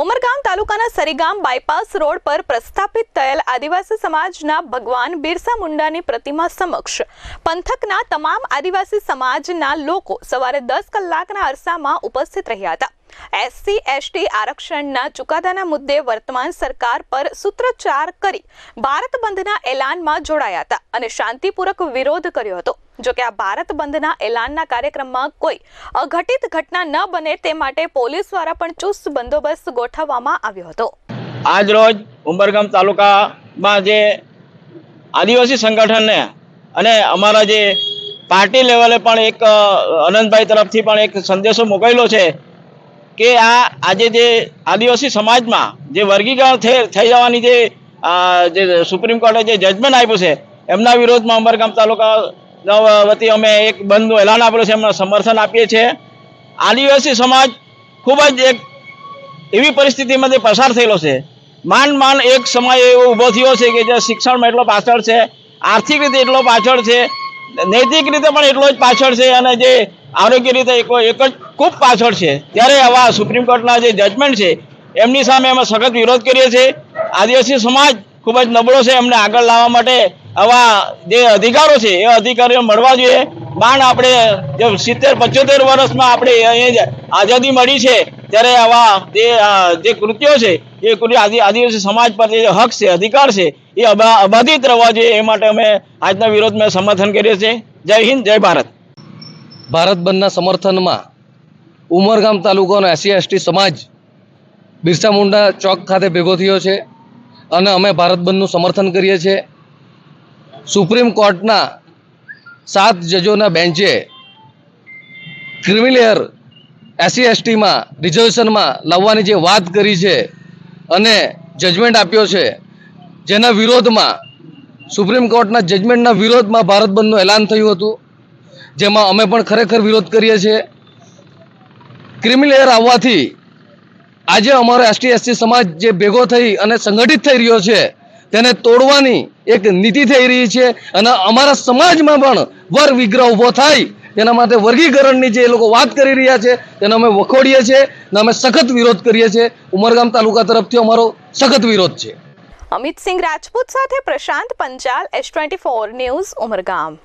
ઉમરગામ તાલુકાના Sarigam bypass road પર પ્રસ્થાપિત થયેલ આદિવાસી સમાજના ભગવાન બિરસા મુંડાની પ્રતિમા સમક્ષ પંથકના તમામ આદિવાસી સમાજના લોકો સવારે 10 કલાકના અરસામાં ઉપસ્થિત રહ્યા હતા। SC/ST આરક્ષણના ચુકાદાના મુદ્દે વર્તમાન સરકાર પર સૂત્રોચ્ચાર કરી ભારત બંધના એલાનમાં જોડાયા હતા અને શાંતિપૂર્વક વિરોધ કર્યો હતો। જો કે આ ભારત બંધના એલાનના કાર્યક્રમમાં કોઈ અઘટિત ઘટના ન બને તે માટે પોલીસ દ્વારા પણ ચુસ્ત બંદોબસ્ત ગોઠવવામાં આવ્યો હતો। આજ રોજ ઉમરગામ તાલુકામાં જે આદિવાસી સંગઠનને અને અમારા જે પાર્ટી લેવલે પણ એક અનંતભાઈ તરફથી પણ એક સંદેશો મોકલેલો છે કે આજે જે આદિવાસી સમાજમાં જે વર્ગીકરણ થઈ જવાની જે સુપ્રીમ કોર્ટે જે જજમેન્ટ આપ્યું છે એમના વિરોધમાં ઉમરગામ તાલુકા વતી અમે એક બંધનું એલાન આપેલું છે, એમને સમર્થન આપીએ છીએ। આદિવાસી સમાજ ખૂબ જ એક એવી પરિસ્થિતિમાંથી પસાર થયેલો છે। માંડ એક સમય એવો ઊભો થયો છે કે જે શિક્ષણમાં એટલો પાછળ છે, આર્થિક રીતે એટલો પાછળ છે, નૈતિક રીતે પણ એટલો જ પાછળ છે અને જે આરોગ્ય રીતે એક જ ખૂબ પાછળ છે। ત્યારે આવા સુપ્રીમ કોર્ટના જે જજમેન્ટ છે એમની સામે અમે સખત વિરોધ કરીએ છીએ। આદિવાસી સમાજ ખૂબ જ નબળો છે, એમને આગળ લાવવા માટે આવા જે અધિકારો છે એ અધિકારીઓ મળવા જોઈએ। માંડ આપણે જે 70-75 વર્ષમાં આપણે આઝાદી મળી છે ત્યારે આવા જે કૃત્યો છે એ આદિવાસી સમાજ પર જે હક છે, અધિકાર છે એ અબાધિત રહેવા જોઈએ। એ માટે અમે આજના વિરોધમાં સમર્થન કરીએ છીએ। જય હિન્દ, જય ભારત। ભારત બંધના સમર્થનમાં ઉમરગામ તાલુકાનો SC/ST સમાજ બિરસા મુંડા ચોક ખાતે ભેગો થયો છે અને અમે ભારત બંધનું સમર્થન કરીએ છીએ। સુપ્રીમ કોર્ટના 7 જજોના બેન્ચે ક્રિમિલેયર SC/STમાં રિઝર્વેશનમાં લાવવાની જે વાત કરી છે અને જજમેન્ટ આપ્યો છે, જેના વિરોધમાં સુપ્રીમ કોર્ટના જજમેન્ટના વિરોધમાં ભારત બંધનું એલાન થયું હતું, જેમાં અમે પણ ખરેખર વિરોધ કરીએ છીએ। ક્રિમિલેયર આવવાથી આજે અમારો ST/ST સમાજ જે ભેગો થઈ અને સંગઠિત થઈ રહ્યો છે તેને તોડવાની એક નીતિ થઈ રહી છે અને અમારા સમાજમાં પણ વર્ગ વિગ્રહ ઊભો થાય તેના માટે વર્ગીકરણની જે લોકો વાત કરી રહ્યા છે તેનો અમે વખોડીએ છીએ અને અમે સખત વિરોધ કરીએ છીએ। ઉમરગામ તાલુકા તરફથી અમારો સખત વિરોધ છે। અમિત સિંહ રાજપૂત સાથે પ્રશાંત પંચાલ, S24 ન્યૂઝ, ઉમરગામ।